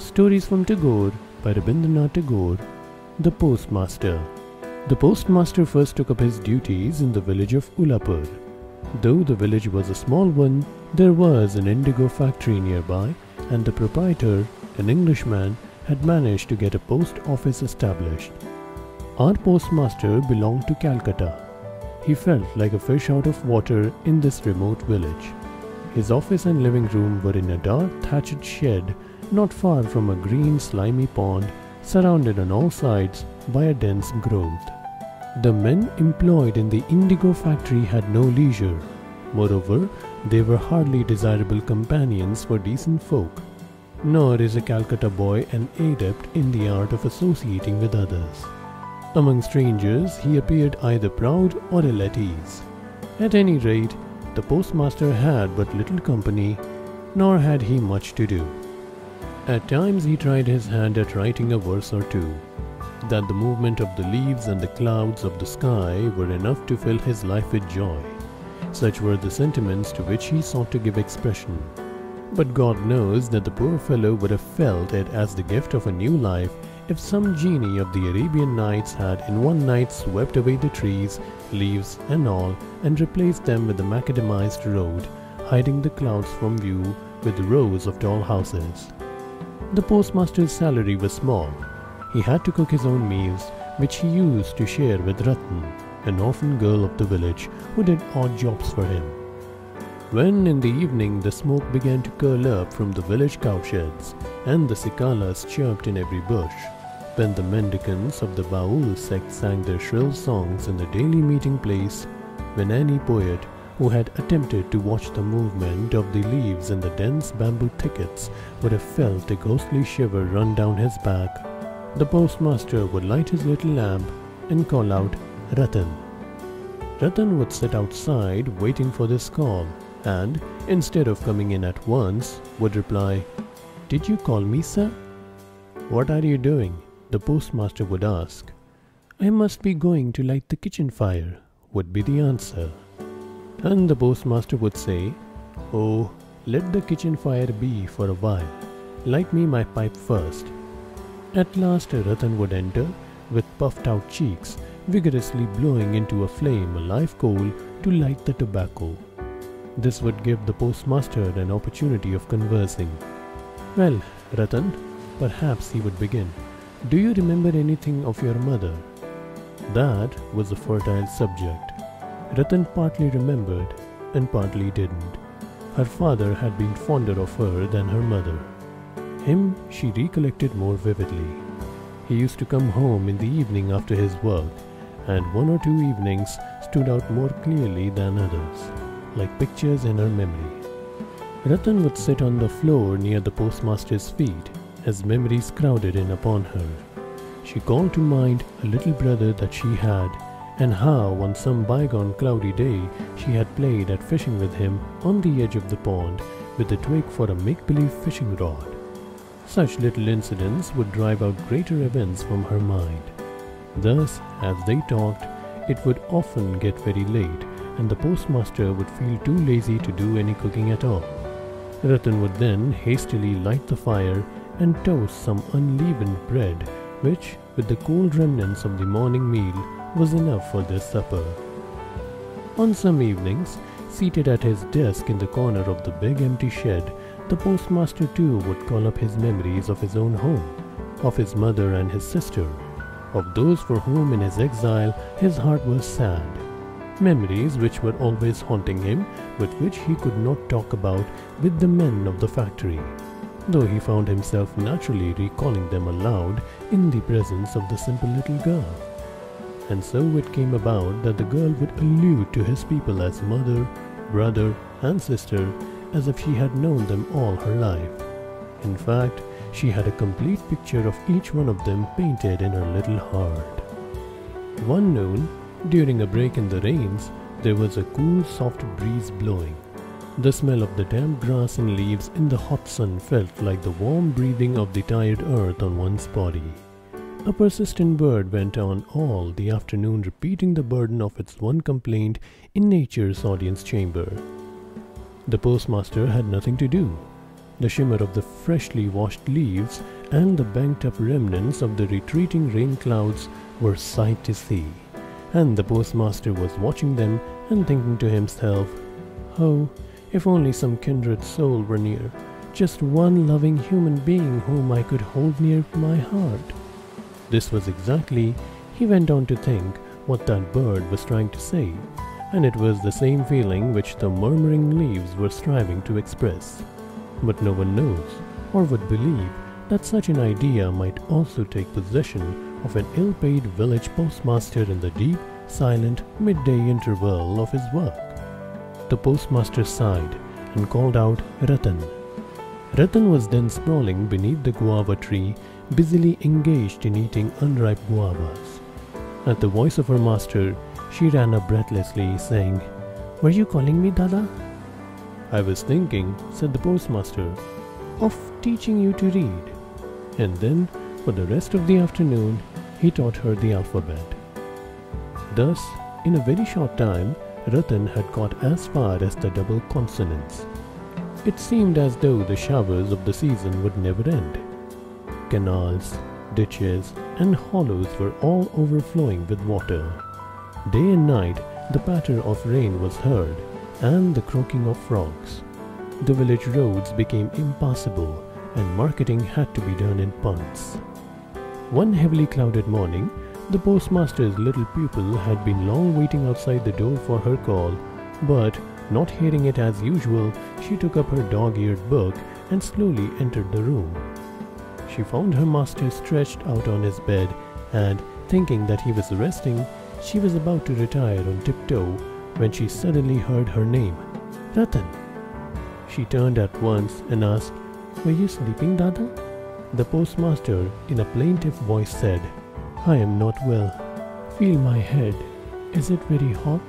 Stories from Tagore by Rabindranath Tagore. The Postmaster. The postmaster first took up his duties in the village of Ulapur. Though the village was a small one, there was an indigo factory nearby, and the proprietor, an Englishman, had managed to get a post office established. Our postmaster belonged to Calcutta. He felt like a fish out of water in this remote village. His office and living room were in a dark thatched shed not far from a green slimy pond surrounded on all sides by a dense growth. The men employed in the indigo factory had no leisure. Moreover, they were hardly desirable companions for decent folk. Nor is a Calcutta boy an adept in the art of associating with others. Among strangers, he appeared either proud or ill at ease. At any rate, the postmaster had but little company, nor had he much to do. At times he tried his hand at writing a verse or two. That the movement of the leaves and the clouds of the sky were enough to fill his life with joy. Such were the sentiments to which he sought to give expression. But God knows that the poor fellow would have felt it as the gift of a new life if some genie of the Arabian Nights had in one night swept away the trees, leaves and all, and replaced them with a macadamized road, hiding the clouds from view with rows of tall houses. The postmaster's salary was small. He had to cook his own meals, which he used to share with Ratan, an orphan girl of the village who did odd jobs for him. When in the evening the smoke began to curl up from the village cowsheds, and the cicalas chirped in every bush, when the mendicants of the Baul sect sang their shrill songs in the daily meeting place, when any poet who had attempted to watch the movement of the leaves in the dense bamboo thickets would have felt a ghostly shiver run down his back, the postmaster would light his little lamp and call out, "Ratan." Ratan would sit outside waiting for this call and, instead of coming in at once, would reply, "Did you call me, sir?" "What are you doing?" the postmaster would ask. "I must be going to light the kitchen fire," would be the answer. And the postmaster would say, "Oh, let the kitchen fire be for a while. Light me my pipe first." At last Ratan would enter, with puffed out cheeks, vigorously blowing into a flame a live coal to light the tobacco. This would give the postmaster an opportunity of conversing. "Well, Ratan," perhaps he would begin, "do you remember anything of your mother?" That was a fertile subject. Ratan partly remembered and partly didn't. Her father had been fonder of her than her mother. Him she recollected more vividly. He used to come home in the evening after his work, and one or two evenings stood out more clearly than others, like pictures in her memory. Ratan would sit on the floor near the postmaster's feet as memories crowded in upon her. She called to mind a little brother that she had, and how on some bygone cloudy day she had played at fishing with him on the edge of the pond with a twig for a make-believe fishing rod. Such little incidents would drive out greater events from her mind. Thus, as they talked, it would often get very late, and the postmaster would feel too lazy to do any cooking at all. Ratan would then hastily light the fire and toast some unleavened bread, which, with the cold remnants of the morning meal, was enough for their supper. On some evenings, seated at his desk in the corner of the big empty shed, the postmaster too would call up his memories of his own home, of his mother and his sister, of those for whom in his exile his heart was sad, memories which were always haunting him but which he could not talk about with the men of the factory, though he found himself naturally recalling them aloud in the presence of the simple little girl. And so it came about that the girl would allude to his people as mother, brother, and sister, as if she had known them all her life. In fact, she had a complete picture of each one of them painted in her little heart. One noon, during a break in the rains, there was a cool, soft breeze blowing. The smell of the damp grass and leaves in the hot sun felt like the warm breathing of the tired earth on one's body. A persistent bird went on all the afternoon repeating the burden of its one complaint in nature's audience chamber. The postmaster had nothing to do. The shimmer of the freshly washed leaves and the banked-up remnants of the retreating rain clouds were sight to see, and the postmaster was watching them and thinking to himself, "Oh, if only some kindred soul were near, just one loving human being whom I could hold near my heart." This was exactly, he went on to think, what that bird was trying to say, and it was the same feeling which the murmuring leaves were striving to express. But no one knows, or would believe, that such an idea might also take possession of an ill-paid village postmaster in the deep, silent, midday interval of his work. The postmaster sighed and called out Ratan. Ratan was then sprawling beneath the guava tree, busily engaged in eating unripe guavas. At the voice of her master, she ran up breathlessly, saying, "Were you calling me, Dada?" "I was thinking," said the postmaster, "of teaching you to read." And then, for the rest of the afternoon, he taught her the alphabet. Thus, in a very short time, Ratan had got as far as the double consonants. It seemed as though the showers of the season would never end. Canals, ditches, and hollows were all overflowing with water. Day and night, the patter of rain was heard, and the croaking of frogs. The village roads became impassable, and marketing had to be done in punts. One heavily clouded morning, the postmaster's little pupil had been long waiting outside the door for her call, but, not hearing it as usual, she took up her dog-eared book and slowly entered the room. She found her master stretched out on his bed, and, thinking that he was resting, she was about to retire on tiptoe when she suddenly heard her name, "Ratan." She turned at once and asked, "Were you sleeping, Dada?" The postmaster, in a plaintive voice, said, "I am not well. Feel my head. Is it very hot?"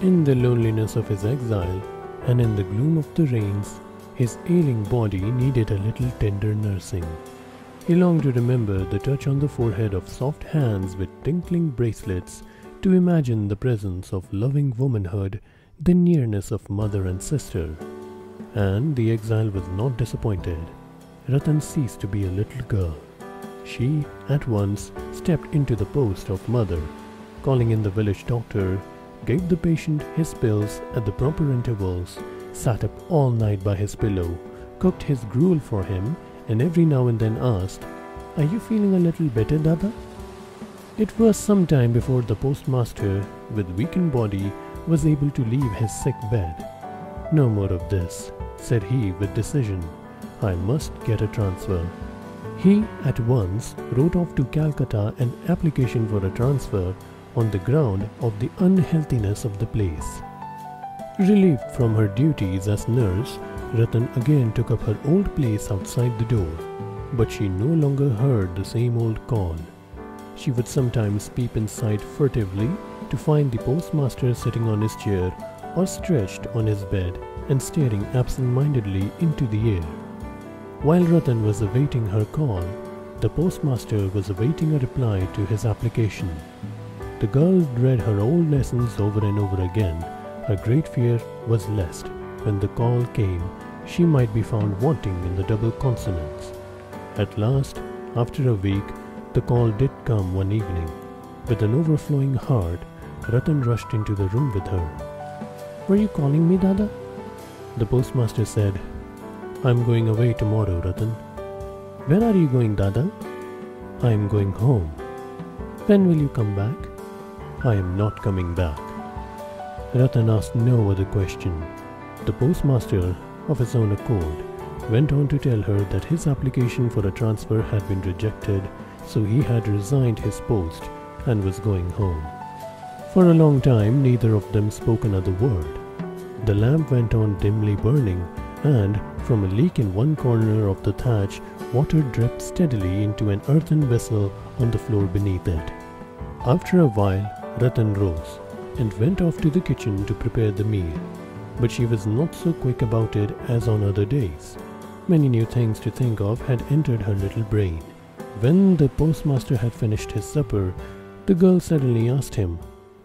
In the loneliness of his exile, and in the gloom of the rains, his ailing body needed a little tender nursing. He longed to remember the touch on the forehead of soft hands with tinkling bracelets, to imagine the presence of loving womanhood, the nearness of mother and sister. And the exile was not disappointed. Ratan ceased to be a little girl. She, at once, stepped into the post of mother, calling in the village doctor, gave the patient his pills at the proper intervals, sat up all night by his pillow, cooked his gruel for him, and every now and then asked, "Are you feeling a little better, Dada?" It was some time before the postmaster, with weakened body, was able to leave his sick bed. "No more of this," said he with decision. "I must get a transfer." He at once wrote off to Calcutta an application for a transfer on the ground of the unhealthiness of the place. Relieved from her duties as nurse, Ratan again took up her old place outside the door, but she no longer heard the same old call. She would sometimes peep inside furtively to find the postmaster sitting on his chair or stretched on his bed and staring absent-mindedly into the air. While Ratan was awaiting her call, the postmaster was awaiting a reply to his application. The girl read her old lessons over and over again. Her great fear was lest, when the call came, she might be found wanting in the double consonants. At last, after a week, the call did come one evening. With an overflowing heart, Ratan rushed into the room with her. "Were you calling me, Dada?" The postmaster said, "I'm going away tomorrow, Ratan." "Where are you going, Dada?" "I am going home." "When will you come back?" "I am not coming back." Ratan asked no other question. The postmaster, of his own accord, went on to tell her that his application for a transfer had been rejected, so he had resigned his post and was going home. For a long time, neither of them spoke another word. The lamp went on dimly burning, and from a leak in one corner of the thatch, water dripped steadily into an earthen vessel on the floor beneath it. After a while, Ratan rose and went off to the kitchen to prepare the meal. But she was not so quick about it as on other days. Many new things to think of had entered her little brain. When the postmaster had finished his supper, the girl suddenly asked him,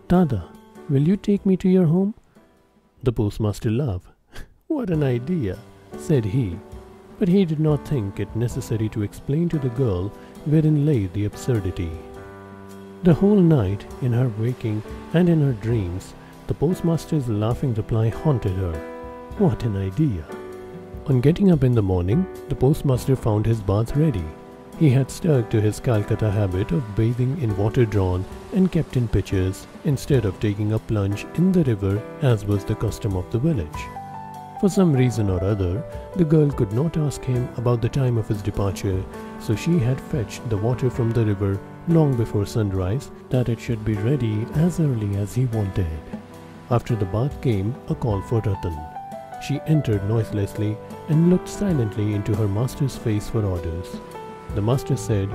"Dada, will you take me to your home?" The postmaster laughed. "What an idea," said he. but he did not think it necessary to explain to the girl wherein lay the absurdity. The whole night, in her waking and in her dreams, the postmaster's laughing reply haunted her. What an idea! On getting up in the morning, the postmaster found his bath ready. He had stuck to his Calcutta habit of bathing in water drawn and kept in pitchers instead of taking a plunge in the river as was the custom of the village. For some reason or other, the girl could not ask him about the time of his departure, so she had fetched the water from the river long before sunrise that it should be ready as early as he wanted. After the bath came a call for Ratan. She entered noiselessly and looked silently into her master's face for orders. The master said,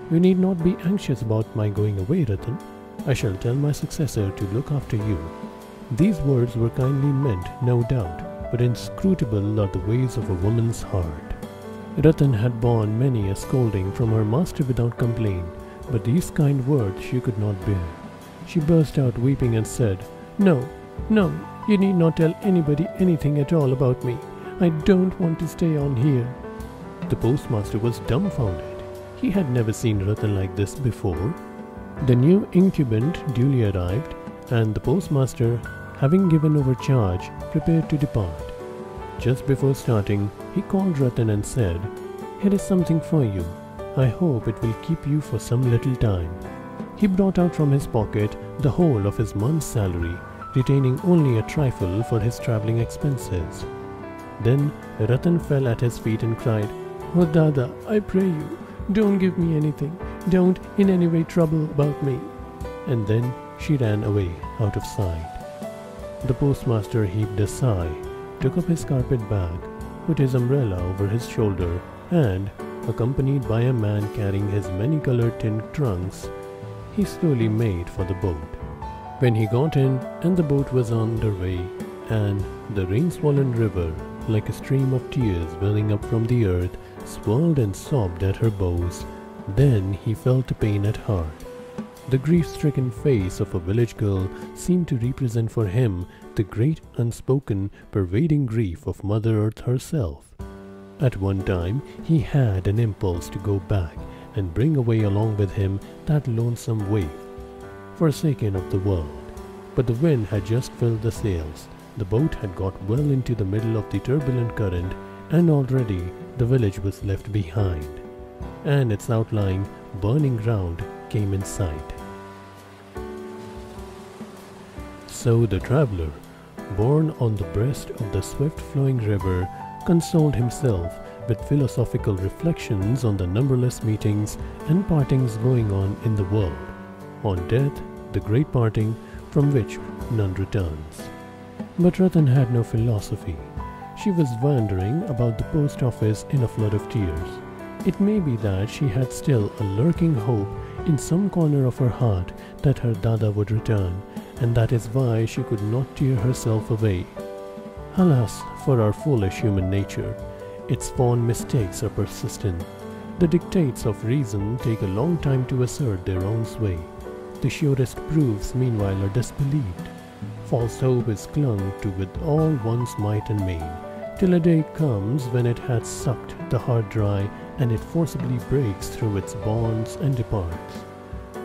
"You need not be anxious about my going away, Ratan. I shall tell my successor to look after you." These words were kindly meant, no doubt, but inscrutable are the ways of a woman's heart. Ratan had borne many a scolding from her master without complaint, but these kind words she could not bear. She burst out weeping and said, "No, no, you need not tell anybody anything at all about me. I don't want to stay on here." The postmaster was dumbfounded. He had never seen Ratan like this before. The new incumbent duly arrived, and the postmaster, having given over charge, prepared to depart. Just before starting, he called Ratan and said, "Here is something for you. I hope it will keep you for some little time." He brought out from his pocket the whole of his month's salary, retaining only a trifle for his travelling expenses. Then Ratan fell at his feet and cried, "Oh Dada, I pray you, don't give me anything. Don't in any way trouble about me." And then she ran away out of sight. The postmaster heaved a sigh, took up his carpet bag, put his umbrella over his shoulder, and, accompanied by a man carrying his many-colored tin trunks, he slowly made for the boat. When he got in and the boat was underway, and the rain-swollen river, like a stream of tears welling up from the earth, swirled and sobbed at her bows, then he felt a pain at heart. The grief-stricken face of a village girl seemed to represent for him the great unspoken, pervading grief of Mother Earth herself. At one time he had an impulse to go back and bring away along with him that lonesome waif, forsaken of the world. But the wind had just filled the sails, the boat had got well into the middle of the turbulent current, and already the village was left behind, and its outlying, burning ground came in sight. So the traveller, born on the breast of the swift-flowing river, consoled himself with philosophical reflections on the numberless meetings and partings going on in the world, on death, the great parting, from which none returns. But Ratan had no philosophy. She was wandering about the post office in a flood of tears. It may be that she had still a lurking hope in some corner of her heart that her Dada would return, and that is why she could not tear herself away. Alas, for our foolish human nature, its fond mistakes are persistent. The dictates of reason take a long time to assert their own sway. The surest proofs meanwhile are disbelieved. False hope is clung to with all one's might and main, till a day comes when it hath sucked the heart dry, and it forcibly breaks through its bonds and departs.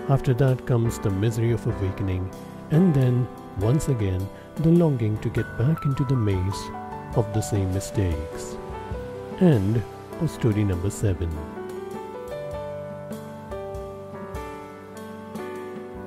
After that comes the misery of awakening, and then, once again, the longing to get back into the maze of the same mistakes. End of story number 7.